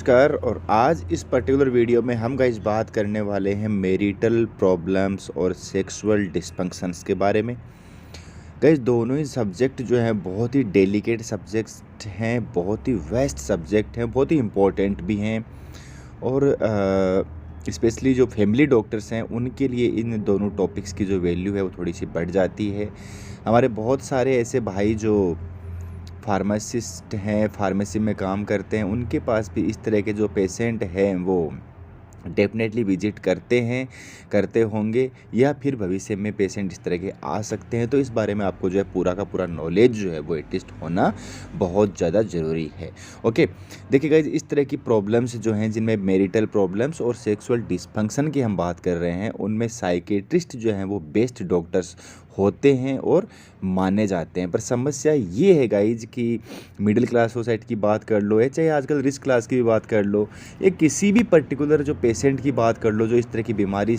नमस्कार। और आज इस पर्टिकुलर वीडियो में हम गाइस बात करने वाले हैं मैरिटल प्रॉब्लम्स और सेक्सुअल डिस्फंक्शंस के बारे में। गाइस दोनों ही सब्जेक्ट जो हैं बहुत ही डेलिकेट सब्जेक्ट हैं, बहुत ही वेस्ट सब्जेक्ट हैं, बहुत ही इम्पोर्टेंट भी हैं। और स्पेशली जो फैमिली डॉक्टर्स हैं उनके लिए इन दोनों टॉपिक्स की जो वैल्यू है वो थोड़ी सी बढ़ जाती है। हमारे बहुत सारे ऐसे भाई जो फार्मासिस्ट हैं, फार्मेसी में काम करते हैं, उनके पास भी इस तरह के जो पेशेंट हैं वो डेफ़िनेटली विज़िट करते हैं, करते होंगे, या फिर भविष्य में पेशेंट इस तरह के आ सकते हैं। तो इस बारे में आपको जो है पूरा का पूरा नॉलेज जो है वो एटलीस्ट होना बहुत ज़्यादा ज़रूरी है। ओके, देखिए गाइस, इस तरह की प्रॉब्लम्स जो हैं जिनमें मैरिटल प्रॉब्लम्स और सेक्सुअल डिस्फंक्शन की हम बात कर रहे हैं, उनमें साइकियाट्रिस्ट जो हैं वो बेस्ट डॉक्टर्स होते हैं और माने जाते हैं। पर समस्या ये है गाइज कि मिडिल क्लास सोसाइटी की बात कर लो या चाहे आजकल रिच क्लास की भी बात कर लो, या किसी भी पर्टिकुलर जो पेशेंट की बात कर लो जो इस तरह की बीमारी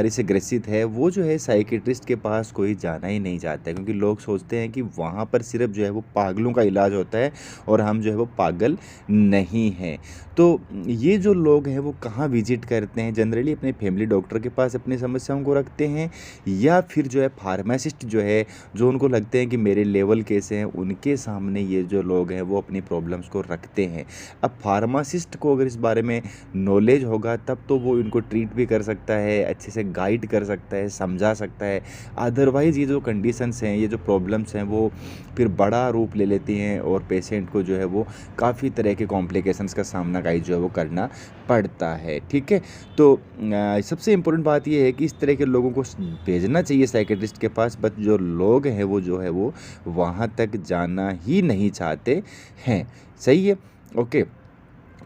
से ग्रसित है, वो जो है साइकियाट्रिस्ट के पास कोई जाना ही नहीं चाहता है, क्योंकि लोग सोचते हैं कि वहाँ पर सिर्फ जो है वो पागलों का इलाज होता है और हम जो है वो पागल नहीं हैं। तो ये जो लोग हैं वो कहाँ विजिट करते हैं? जनरली अपने फैमिली डॉक्टर के पास अपनी समस्याओं को रखते हैं, या फिर जो है फार्मासिस्ट जो है, जो उनको लगते हैं कि मेरे लेवल कैसे हैं, उनके सामने ये जो लोग हैं वो अपनी प्रॉब्लम्स को रखते हैं। अब फार्मासिस्ट को अगर इस बारे में नॉलेज होगा तब तो वो इनको ट्रीट भी कर सकता है, अच्छे से गाइड कर सकता है, समझा सकता है। अदरवाइज़ ये जो कंडीशंस हैं, ये जो प्रॉब्लम्स हैं, वो फिर बड़ा रूप ले लेती हैं और पेशेंट को जो है वो काफ़ी तरह के कॉम्प्लिकेशंस का सामना गाइस जो है वो करना पड़ता है। ठीक है, तो सबसे इम्पोर्टेंट बात ये है कि इस तरह के लोगों को भेजना चाहिए साइकियाट्रिस्ट के पास, बट जो लोग हैं वो जो है वो वहाँ तक जाना ही नहीं चाहते हैं। सही है? ओके,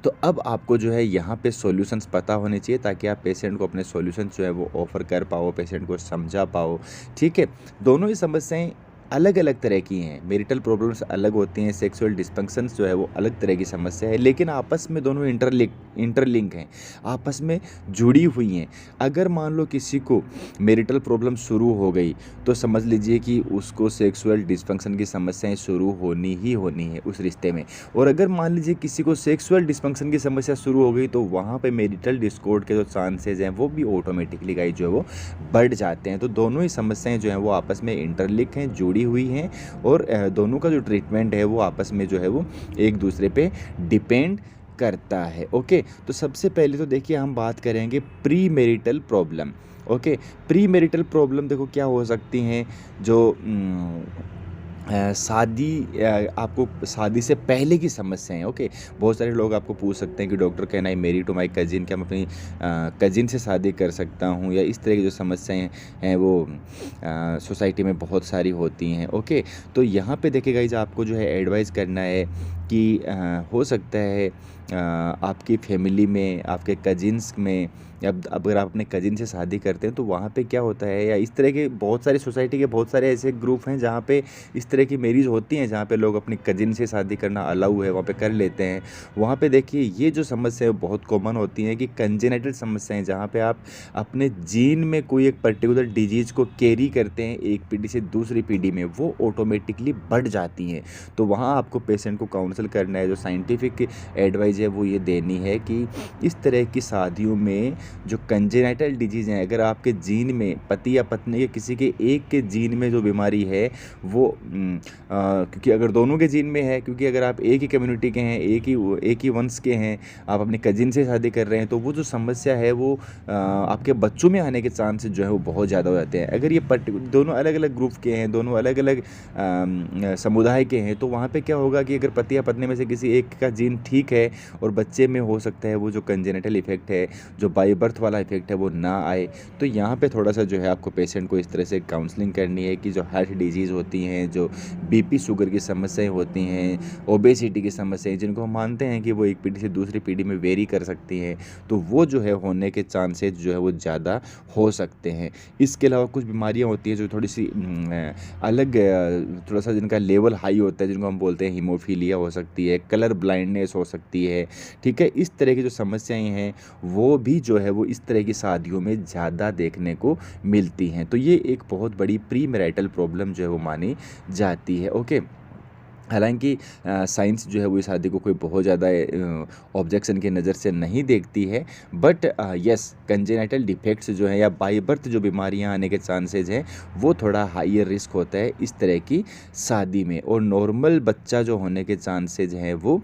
तो अब आपको जो है यहाँ पे सॉल्यूशंस पता होने चाहिए ताकि आप पेशेंट को अपने सॉल्यूशंस जो है वो ऑफ़र कर पाओ, पेशेंट को समझा पाओ। ठीक है, दोनों ही समस्याएं अलग अलग तरह की हैं। मैरिटल प्रॉब्लम्स अलग होती हैं, सेक्सुअल डिस्फंक्शंस जो है वो अलग तरह की समस्या है, लेकिन आपस में दोनों इंटरलिंक हैं, आपस में जुड़ी हुई हैं। अगर मान लो किसी को मैरिटल प्रॉब्लम शुरू हो गई तो समझ लीजिए कि उसको सेक्सुअल डिस्फंक्शन की समस्याएं शुरू होनी ही होनी है उस रिश्ते में। और अगर मान लीजिए किसी को सेक्सुअल डिस्फंक्शन की समस्या शुरू हो गई तो वहाँ पे मैरिटल डिस्कॉर्ड के जो चांसेज हैं वो भी ऑटोमेटिकली गाइस जो है वो बढ़ जाते हैं। तो दोनों ही समस्याएं जो हैं वो आपस में इंटरलिंक हैं, जुड़ी हुई हैं, और दोनों का जो ट्रीटमेंट है वो आपस में जो है वो एक दूसरे पे डिपेंड करता है। ओके, तो सबसे पहले तो देखिए हम बात करेंगे pre marital problem. Okay, pre marital problem देखो क्या हो सकती हैं, जो आपको शादी से पहले की समस्याएं। ओके, बहुत सारे लोग आपको पूछ सकते हैं कि doctor can I marry to my cousin, क्या मैं अपनी कजिन से शादी कर सकता हूं, या इस तरह की जो समस्याएं हैं वो सोसाइटी में बहुत सारी होती हैं। ओके, तो यहाँ पे देखिएगा गाइस, आपको जो है एडवाइस करना है कि हो सकता है आपकी फैमिली में, आपके कजिन्स में, अब अगर आप अपने कजिन से शादी करते हैं तो वहाँ पे क्या होता है, या इस तरह के बहुत सारी सोसाइटी के बहुत सारे ऐसे ग्रुप हैं जहाँ पे इस तरह की मैरिज होती हैं, जहाँ पे लोग अपनी कजिन से शादी करना अलाउ है, वहाँ पे कर लेते हैं। वहाँ पे देखिए ये जो समस्या है बहुत कॉमन होती हैं कि कंजेनिटल समस्याएं, जहाँ पे आप अपने जीन में कोई एक पर्टिकुलर डिजीज़ को कैरी करते हैं एक पीढ़ी से दूसरी पीढ़ी में, वो ऑटोमेटिकली बढ़ जाती हैं। तो वहाँ आपको पेशेंट को काउंसल करना है, जो साइंटिफिक एडवाइस है वो ये देनी है कि इस तरह की शादियों में जो कंजेनिटल डिजीज़ हैं, अगर आपके जीन में, पति या पत्नी के किसी के एक के जीन में जो बीमारी है वो क्योंकि अगर दोनों के जीन में है, क्योंकि अगर आप एक ही कम्युनिटी के हैं, एक ही वंश के हैं, आप अपने कजिन से शादी कर रहे हैं, तो वो जो समस्या है वो आपके बच्चों में आने के चांसेस जो है वो बहुत ज़्यादा हो जाते हैं। अगर ये दोनों अलग अलग ग्रुप के हैं, दोनों अलग अलग समुदाय के हैं, तो वहाँ पे क्या होगा कि अगर पति या पत्नी में से किसी एक का जीन ठीक है और बच्चे में हो सकता है वो जो कंजेनिटल इफेक्ट है, जो बाई बर्थ वाला इफेक्ट है, वो ना आए। तो यहाँ पे थोड़ा सा जो है आपको पेशेंट को इस तरह से काउंसलिंग करनी है कि जो हार्ट डिजीज़ होती हैं, जो बीपी शुगर की समस्याएं होती हैं, ओबेसिटी की समस्याएं, जिनको हम मानते हैं कि वो एक पीढ़ी से दूसरी पीढ़ी में वेरी कर सकती हैं, तो वो जो है होने के चांसेस जो है वो ज़्यादा हो सकते हैं। इसके अलावा कुछ बीमारियाँ होती हैं जो थोड़ी सी अलग, थोड़ा सा जिनका लेवल हाई होता है, जिनको हम बोलते हैं हीमोफीलिया हो सकती है, कलर ब्लाइंडनेस हो सकती है। ठीक है, इस तरह की जो समस्याएं हैं वो भी जो है वो इस तरह की शादियों में ज़्यादा देखने को मिलती हैं। तो ये एक बहुत बड़ी प्री मैरिटल प्रॉब्लम जो है वो मानी जाती है। ओके, हालाँकि साइंस जो है वो इस शादी को कोई बहुत ज़्यादा ऑब्जेक्शन की नज़र से नहीं देखती है, बट येस कंजेनिटल डिफेक्ट्स जो हैं या बाय बर्थ जो बीमारियाँ आने के चांसेज़ हैं, वो थोड़ा हाइयर रिस्क होता है इस तरह की शादी में। और नॉर्मल बच्चा जो होने के चांसेज़ हैं वो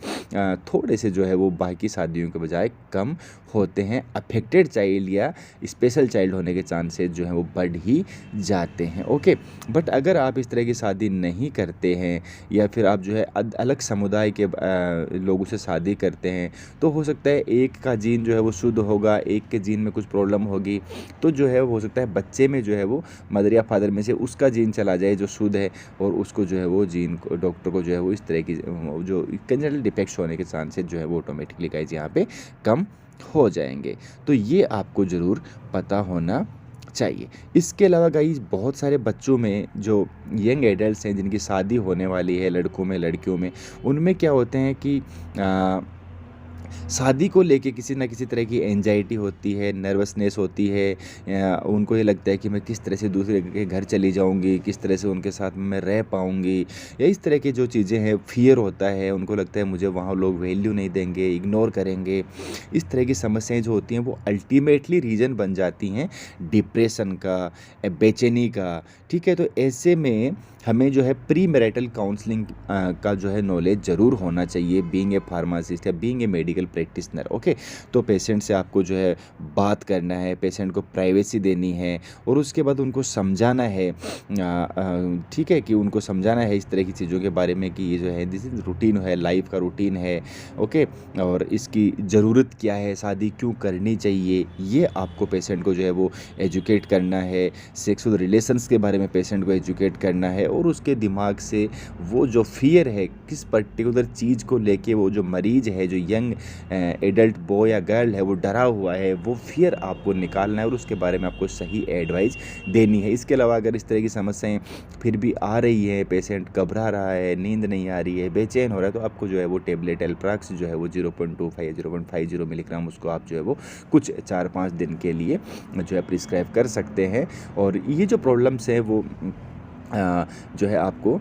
थोड़े से जो है वो बाकी शादियों के बजाय कम होते हैं। अफेक्टेड चाइल्ड या स्पेशल चाइल्ड होने के चांसेज़ जो हैं वो बढ़ ही जाते हैं। ओके, बट अगर आप इस तरह की शादी नहीं करते हैं या फिर आप जो है अलग समुदाय के लोगों से शादी करते हैं, तो हो सकता है एक का जीन जो है वो शुद्ध होगा, एक के जीन में कुछ प्रॉब्लम होगी, तो जो है हो सकता है बच्चे में जो है वो मदर या फादर में से उसका जीन चला जाए जो शुद्ध है, और उसको जो है वो जीन को डॉक्टर को जो है वो इस तरह की जो कंजेनिटल डिफेक्ट्स होने के चांसेस जो है वो ऑटोमेटिकली गाइस यहाँ पे कम हो जाएंगे। तो ये आपको ज़रूर पता होना चाहिए। इसके अलावा गाइस बहुत सारे बच्चों में जो यंग एडल्ट्स हैं जिनकी शादी होने वाली है, लड़कों में लड़कियों में, उनमें क्या होते हैं कि शादी को लेके किसी न किसी तरह की एंजाइटी होती है, नर्वसनेस होती है, उनको ये लगता है कि मैं किस तरह से दूसरे के घर चली जाऊंगी, किस तरह से उनके साथ मैं रह पाऊंगी, या इस तरह की जो चीज़ें हैं, फियर होता है, उनको लगता है मुझे वहाँ लोग वैल्यू नहीं देंगे, इग्नोर करेंगे। इस तरह की समस्याएं जो होती हैं वो अल्टीमेटली रीज़न बन जाती हैं डिप्रेशन का, बेचैनी का। ठीक है, तो ऐसे में हमें जो है प्री मैरिटल काउंसलिंग का जो है नॉलेज ज़रूर होना चाहिए, बीइंग ए फार्मासिस्ट या being a medical practitioner. Okay, तो पेशेंट से आपको जो है बात करना है, पेशेंट को प्राइवेसी देनी है, और उसके बाद उनको समझाना है, ठीक है, कि उनको समझाना है इस तरह की चीज़ों के बारे में कि ये जो है दिस इज़ रूटीन है, लाइफ का रूटीन है। ओके, और इसकी ज़रूरत क्या है, शादी क्यों करनी चाहिए, ये आपको पेशेंट को जो है वो एजुकेट करना है। सेक्सुअल रिलेशंस के बारे में पेशेंट को एजुकेट करना है, और उसके दिमाग से वो जो फियर है किस पर्टिकुलर चीज़ को लेके, वो जो मरीज़ है, जो यंग एडल्ट बॉय या गर्ल है वो डरा हुआ है, वो फियर आपको निकालना है और उसके बारे में आपको सही एडवाइस देनी है। इसके अलावा अगर इस तरह की समस्याएं फिर भी आ रही है, पेशेंट घबरा रहा है, नींद नहीं आ रही है, बेचैन हो रहा है, तो आपको जो है वो टेबलेट एल्प्राक्स जो है वो 0.25 या 0.50 मिलीग्राम उसको आप जो है वो कुछ 4-5 दिन के लिए जो है प्रिस्क्राइब कर सकते हैं। और ये जो प्रॉब्लम्स हैं वो जो है आपको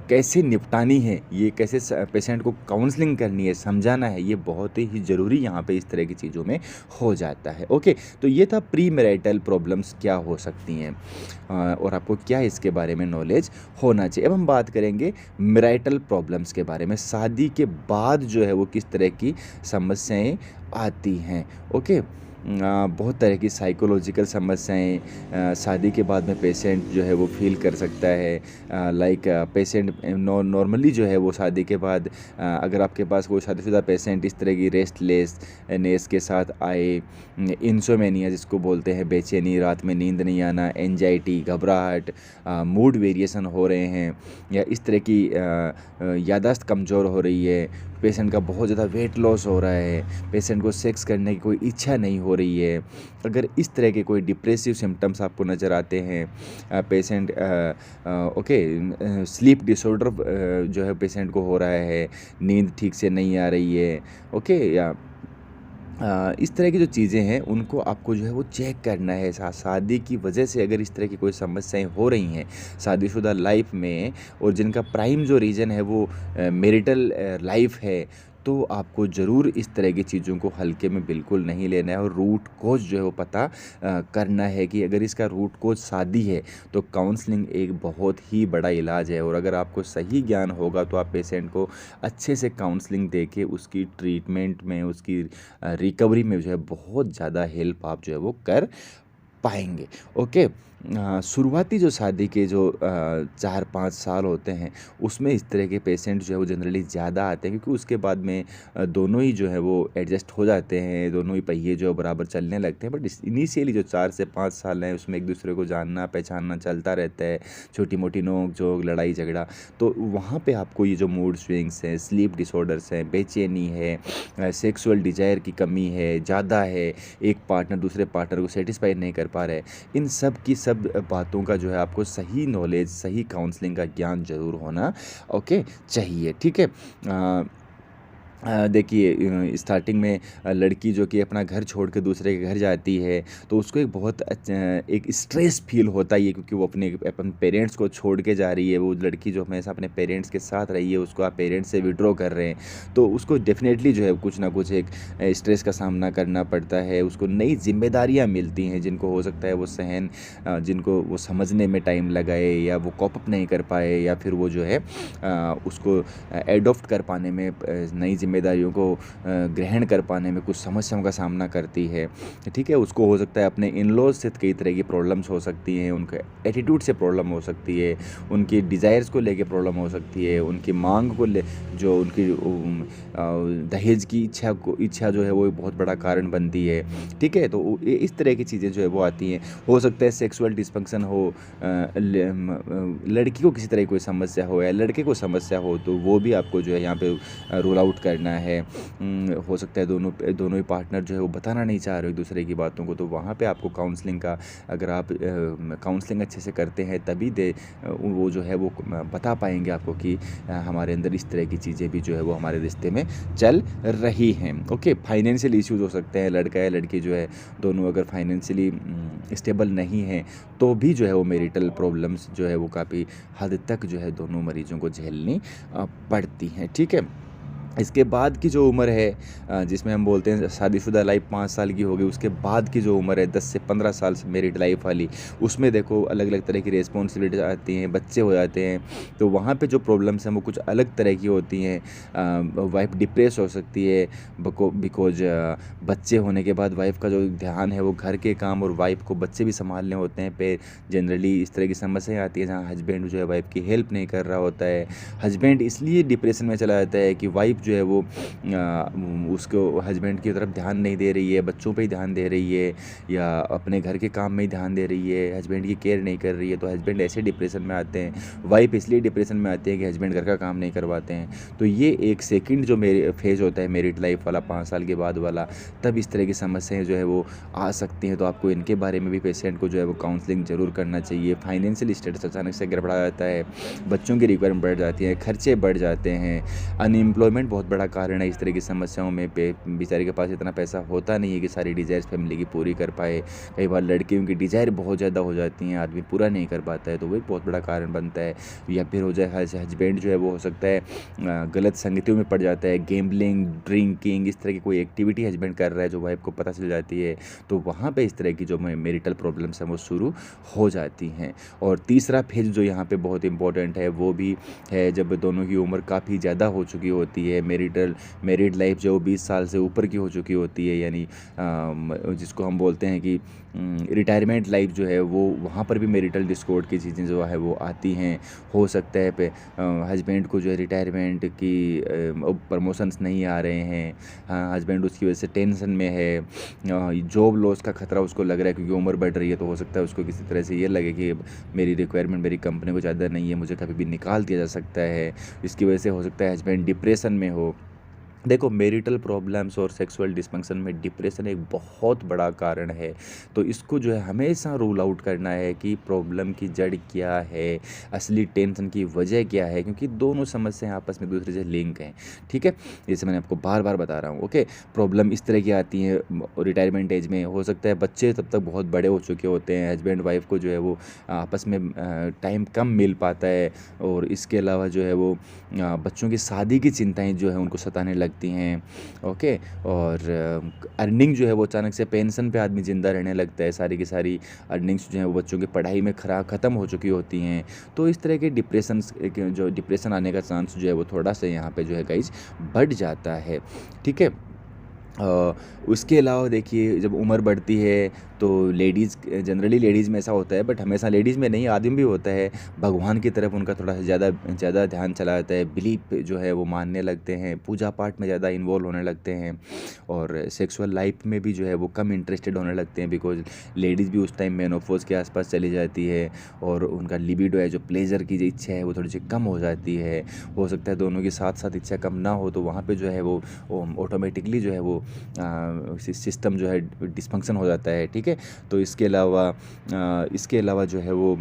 कैसे निपटानी है, ये कैसे पेशेंट को काउंसलिंग करनी है, समझाना है, ये बहुत ही ज़रूरी यहाँ पे इस तरह की चीज़ों में हो जाता है। ओके, तो ये था प्री मैरिटल प्रॉब्लम्स क्या हो सकती हैं और आपको क्या इसके बारे में नॉलेज होना चाहिए। अब हम बात करेंगे मैरिटल प्रॉब्लम्स के बारे में, शादी के बाद जो है वो किस तरह की समस्याएं आती हैं। ओके, बहुत तरह की साइकोलॉजिकल समस्याएं शादी के बाद में पेशेंट जो है वो फील कर सकता है। लाइक पेशेंट नॉर्मली जो है वो शादी के बाद अगर आपके पास कोई शादीशुदा पेशेंट इस तरह की रेस्टलेसनेस के साथ आए, इंसोमेनिया जिसको बोलते हैं, बेचैनी, रात में नींद नहीं आना, एंजाइटी, घबराहट, मूड वेरिएशन हो रहे हैं, या इस तरह की याददाश्त कमज़ोर हो रही है, पेशेंट का बहुत ज़्यादा वेट लॉस हो रहा है, पेशेंट को सेक्स करने की कोई इच्छा नहीं हो रही है, अगर इस तरह के कोई डिप्रेसिव सिम्टम्स आपको नज़र आते हैं, पेशेंट स्लीप डिसऑर्डर जो है पेशेंट को हो रहा है, नींद ठीक से नहीं आ रही है, ओके, या इस तरह की जो चीज़ें हैं उनको आपको जो है वो चेक करना है। शादी की वजह से अगर इस तरह की कोई समस्याएं हो रही हैं शादीशुदा लाइफ में, और जिनका प्राइम जो रीज़न है वो मैरिटल लाइफ है, तो आपको ज़रूर इस तरह की चीज़ों को हल्के में बिल्कुल नहीं लेना है, और रूट कोज जो है वो पता करना है कि अगर इसका रूट कोज शादी है तो काउंसलिंग एक बहुत ही बड़ा इलाज है। और अगर आपको सही ज्ञान होगा तो आप पेशेंट को अच्छे से काउंसलिंग देके उसकी ट्रीटमेंट में, उसकी रिकवरी में जो है बहुत ज़्यादा हेल्प आप जो है वो कर पाएंगे। ओके, शुरुआती जो शादी के जो 4-5 साल होते हैं उसमें इस तरह के पेशेंट जो है वो जनरली ज़्यादा आते हैं, क्योंकि उसके बाद में दोनों ही जो है वो एडजस्ट हो जाते हैं, दोनों ही पहिए जो है बराबर चलने लगते हैं। बट इनिशियली जो 4 से 5 साल हैं उसमें एक दूसरे को जानना पहचानना चलता रहता है, छोटी मोटी नोक झोंक, लड़ाई झगड़ा, तो वहाँ पे आपको ये जो मूड स्विंग्स हैं, स्लीप डिसऑर्डर्स हैं, बेचैनी है, सेक्सुअल डिज़ायर की कमी है, ज़्यादा है, एक पार्टनर दूसरे पार्टनर को सेटिस्फाई नहीं कर पा रहा है, इन सब की सब बातों का जो है आपको सही नॉलेज, सही काउंसलिंग का ज्ञान ज़रूर होना ओके चाहिए। ठीक है, देखिए स्टार्टिंग में लड़की जो कि अपना घर छोड़ के दूसरे के घर जाती है, तो उसको एक बहुत एक स्ट्रेस फ़ील होता ही है, क्योंकि वो अपन पेरेंट्स को छोड़ के जा रही है। वो लड़की जो हमेशा अपने पेरेंट्स के साथ रही है, उसको आप पेरेंट्स से विथड्रॉ कर रहे हैं, तो उसको डेफ़िनेटली जो है कुछ ना कुछ एक स्ट्रेस का सामना करना पड़ता है। उसको नई ज़िम्मेदारियाँ मिलती हैं, जिनको हो सकता है वो जिनको वो समझने में टाइम लगाए, या वो कॉप अप नहीं कर पाए, या फिर वो जो है उसको एडॉप्ट कर पाने में, नई ज़िम्मेदारियों को ग्रहण कर पाने में कुछ समस्याओं का सामना करती है। ठीक है? उसको हो सकता है अपने इन-लॉज़ से कई तरह की प्रॉब्लम्स हो सकती हैं, उनके एटीट्यूड से प्रॉब्लम हो सकती है, उनकी डिज़ायर्स को लेके प्रॉब्लम हो सकती है, उनकी माँग को ले जो उनकी दहेज की इच्छा जो है वो एक बहुत बड़ा कारण बनती है। ठीक है? तो इस तरह की चीज़ें जो है वो आती हैं। हो सकता है सेक्सुअल डिस्फंक्शन हो, लड़की को किसी तरह की कोई समस्या हो या लड़के को समस्या हो, तो वो भी आपको जो है यहाँ पे रूल आउट करना है। हो सकता है दोनों ही पार्टनर जो है वो बताना नहीं चाह रहे एक दूसरे की बातों को, तो वहाँ पे आपको काउंसलिंग का, अगर आप काउंसलिंग अच्छे से करते हैं तभी वो जो है वो बता पाएंगे आपको कि हमारे अंदर इस तरह की चीज़ें भी जो है वो हमारे रिश्ते में चल रही हैं। ओके, फाइनेंशियल इश्यूज हो सकते हैं, लड़का या लड़की जो है दोनों अगर फाइनेंशियली स्टेबल नहीं हैं, तो भी जो है वो मैरिटल प्रॉब्लम्स जो है वो काफ़ी हद तक जो है दोनों मरीजों को झेलनी पड़ती हैं। ठीक है? इसके बाद की जो उम्र है, जिसमें हम बोलते हैं शादीशुदा लाइफ 5 साल की होगी, उसके बाद की जो उम्र है 10 से 15 साल से मैरिड लाइफ वाली, उसमें देखो अलग-अलग तरह की रिस्पॉन्सिबिलिटीज़ आती हैं, बच्चे हो जाते हैं, तो वहाँ पे जो प्रॉब्लम्स हैं वो कुछ अलग तरह की होती हैं। वाइफ़ डिप्रेस हो सकती है, बिकॉज़ बच्चे होने के बाद वाइफ़ का जो ध्यान है वो घर के काम, और वाइफ़ को बच्चे भी सँभालने होते हैं पे जनरली इस तरह की समस्याएँ आती हैं जहाँ हस्बैंड जो है वाइफ़ की हेल्प नहीं कर रहा होता है। हस्बैंड इसलिए डिप्रेशन में चला जाता है कि वाइफ़ जो है वो उसको हस्बैंड की तरफ ध्यान नहीं दे रही है, बच्चों पे ही ध्यान दे रही है, या अपने घर के काम में ही ध्यान दे रही है, हस्बैंड की केयर नहीं कर रही है, तो हस्बैंड ऐसे डिप्रेशन में आते हैं। वाइफ़ इसलिए डिप्रेशन में आती है कि हस्बैंड घर का काम नहीं करवाते हैं। तो ये एक सेकंड जो मेरे फेज़ होता है मैरिड लाइफ़ वाला, 5 साल के बाद वाला, तब इस तरह की समस्याएँ जो है वो आ सकती हैं। तो आपको इनके बारे में भी पेशेंट को जो है वो काउंसलिंग ज़रूर करना चाहिए। फाइनेंशियल स्टेटस अचानक से गड़बड़ा जाता है, बच्चों की रिक्वायरमेंट बढ़ जाती है, खर्चे बढ़ जाते हैं, अनएम्प्लॉयमेंट बहुत बड़ा कारण है इस तरह की समस्याओं में। बेचारे के पास इतना पैसा होता नहीं है कि सारी डिज़ायर्स फैमिली की पूरी कर पाए। कई बार लड़कियों की डिज़ायर बहुत ज़्यादा हो जाती हैं, आदमी पूरा नहीं कर पाता है, तो वो एक बहुत बड़ा कारण बनता है। या फिर हो जाए हस्बैंड जो है वो हो सकता है गलत संगतियों में पड़ जाता है, गैम्बलिंग, ड्रिंकिंग, इस तरह की कोई एक्टिविटी हस्बैंड कर रहा है जो वाइफ को पता चल जाती है, तो वहाँ पे इस तरह की जो मैरिटल प्रॉब्लम्स हैं वो शुरू हो जाती हैं। और तीसरा फेज जो यहाँ पे बहुत इंपॉर्टेंट है वो भी है जब दोनों की उम्र काफ़ी ज़्यादा हो चुकी होती है, मैरिड लाइफ जो 20 साल से ऊपर की हो चुकी होती है, यानी जिसको हम बोलते हैं कि रिटायरमेंट लाइफ जो है वो, वहाँ पर भी मैरिटल डिस्कॉर्ड की चीज़ें जो है वो आती हैं। हो सकता है हस्बैंड को जो है रिटायरमेंट की प्रमोशंस नहीं आ रहे हैं, हस्बैंड उसकी वजह से टेंशन में है, जॉब लॉस का खतरा उसको लग रहा है क्योंकि उम्र बढ़ रही है, तो हो सकता है उसको किसी तरह से ये लगे कि मेरी रिक्वायरमेंट मेरी कंपनी को ज़्यादा नहीं है, मुझे कभी भी निकाल दिया जा सकता है। इसकी वजह से हो सकता है हस्बैंड डिप्रेशन में हो। देखो, मैरिटल प्रॉब्लम्स और सेक्सुअल डिस्फंक्शन में डिप्रेशन एक बहुत बड़ा कारण है, तो इसको जो है हमेशा रूल आउट करना है कि प्रॉब्लम की जड़ क्या है, असली टेंशन की वजह क्या है, क्योंकि दोनों समस्याएं आपस में दूसरे से लिंक हैं। ठीक है? जैसे मैंने आपको बार बार बता रहा हूँ। ओके, प्रॉब्लम इस तरह की आती है रिटायरमेंट एज में, हो सकता है बच्चे तब तक बहुत बड़े हो चुके होते हैं, हस्बैंड वाइफ को जो है वो आपस में टाइम कम मिल पाता है, और इसके अलावा जो है वो बच्चों की शादी की चिंताएं जो है उनको सताने लगती हैं। ओके, और अर्निंग जो है वो अचानक से पेंशन पे आदमी ज़िंदा रहने लगता है, सारी की सारी अर्निंग्स जो हैं वो बच्चों की पढ़ाई में ख़त्म हो चुकी होती हैं। तो इस तरह के जो डिप्रेशन आने का चांस जो है वो थोड़ा सा यहाँ पे जो है गाइज बढ़ जाता है। ठीक है? उसके अलावा देखिए, जब उम्र बढ़ती है तो जनरली लेडीज़ में ऐसा होता है, बट हमेशा लेडीज़ में नहीं, आदमी भी होता है, भगवान की तरफ उनका थोड़ा सा ज़्यादा ज़्यादा ध्यान चला जाता है, बिलीफ जो है वो मानने लगते हैं, पूजा पाठ में ज़्यादा इन्वॉल्व होने लगते हैं, और सेक्सुअल लाइफ में भी जो है वो कम इंटरेस्टेड होने लगते हैं, बिकॉज लेडीज़ भी उस टाइम मेनोपॉज के आसपास चली जाती है, और उनका लिबिडो है, जो प्लेजर की जो इच्छा है वो थोड़ी सी कम हो जाती है। हो सकता है दोनों की साथ साथ इच्छा कम ना हो, तो वहाँ पे जो है वो ऑटोमेटिकली जो है वो सिस्टम जो है डिस्फंक्शन हो जाता है। ठीक है? तो इसके अलावा जो है वो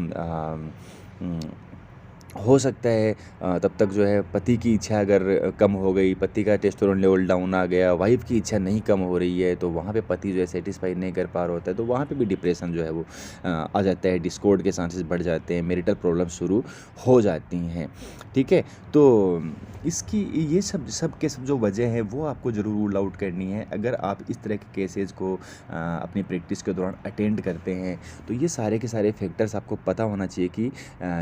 हो सकता है तब तक जो है पति की इच्छा अगर कम हो गई, पति का टेस्टोस्टेरोन लेवल डाउन आ गया, वाइफ़ की इच्छा नहीं कम हो रही है, तो वहाँ पे पति जो है सैटिस्फाई नहीं कर पा रहा होता है, तो वहाँ पे भी डिप्रेशन जो है वो आ जाता है, डिस्कॉर्ड के चांसेस बढ़ जाते हैं, मैरिटल प्रॉब्लम शुरू हो जाती हैं, ठीक है? तो इसकी ये सब सब के सब जो वजह है वो आपको ज़रूर रूल आउट करनी है। अगर आप इस तरह के केसेस को अपनी प्रैक्टिस के दौरान अटेंड करते हैं, तो ये सारे के सारे फैक्टर्स आपको पता होना चाहिए कि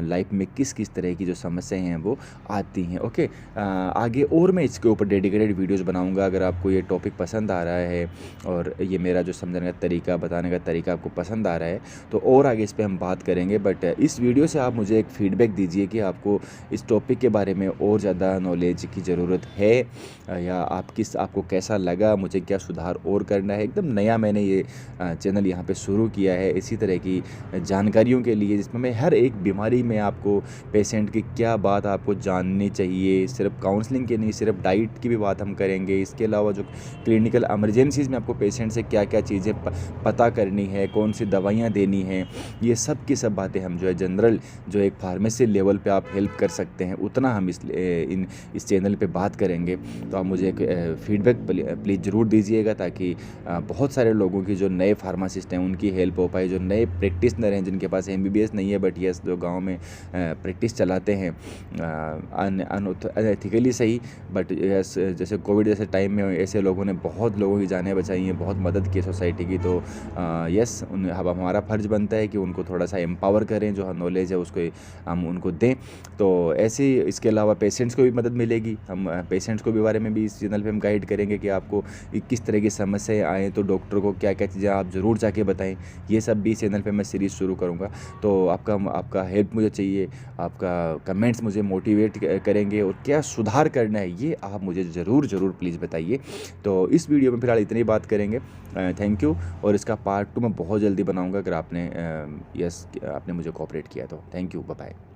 लाइफ में किस किस तरह की जो समस्याएं हैं वो आती हैं। ओके, आगे और मैं इसके ऊपर डेडिकेटेड वीडियोस बनाऊंगा। अगर आपको ये टॉपिक पसंद आ रहा है और ये मेरा जो समझने का तरीका, बताने का तरीका आपको पसंद आ रहा है, तो और आगे इस पर हम बात करेंगे। बट इस वीडियो से आप मुझे एक फ़ीडबैक दीजिए कि आपको इस टॉपिक के बारे में और ज़्यादा नॉलेज की ज़रूरत है, या आपको कैसा लगा, मुझे क्या सुधार और करना है। एकदम नया मैंने ये चैनल यहाँ पे शुरू किया है इसी तरह की जानकारियों के लिए, जिसमें मैं हर एक बीमारी में आपको पेशेंट की क्या बात आपको जाननी चाहिए, सिर्फ काउंसलिंग की नहीं, सिर्फ डाइट की भी बात हम करेंगे। इसके अलावा जो क्लिनिकल इमरजेंसीज़ में आपको पेशेंट से क्या क्या चीज़ें पता करनी है, कौन सी दवाइयाँ देनी हैं, ये सब की सब बातें हम जो है जनरल जो एक फार्मेसी लेवल पे आप हेल्प कर सकते हैं, उतना हम इस चैनल पे बात करेंगे। तो आप मुझे एक फीडबैक प्लीज़ ज़रूर दीजिएगा, ताकि बहुत सारे लोगों की जो नए फार्मासिस्ट हैं उनकी हेल्प हो पाए, जो नए प्रैक्टिशनर हैं जिनके पास MBBS नहीं है बट यस जो गांव में प्रैक्टिस चलाते हैं अनएथिकली सही, बट यस जैसे कोविड जैसे टाइम में ऐसे लोगों ने बहुत लोगों की जानें बचाई हैं, बहुत मदद की सोसाइटी की। तो यस अब हमारा फ़र्ज़ बनता है कि उनको थोड़ा सा एम्पावर करें, जो नॉलेज है उसको हम उनको दें। तो ऐसे ही इसके अलावा पेशेंट्स को भी मदद मिलेगी, हम पेशेंट्स को भी बारे में भी इस चैनल पे हम गाइड करेंगे कि आपको किस तरह की समस्याएं आएँ तो डॉक्टर को क्या क्या चीज़ें आप ज़रूर जाके बताएं। ये सब भी चैनल पे मैं सीरीज़ शुरू करूँगा। तो आपका हेल्प मुझे चाहिए, आपका कमेंट्स मुझे मोटिवेट करेंगे, और क्या सुधार करना है ये आप मुझे ज़रूर प्लीज़ बताइए। तो इस वीडियो में फ़िलहाल इतनी बात करेंगे। थैंक यू, और इसका पार्ट 2 मैं बहुत जल्दी बनाऊँगा अगर आपने आपने मुझे कोऑपरेट किया तो। Thank you, bye bye.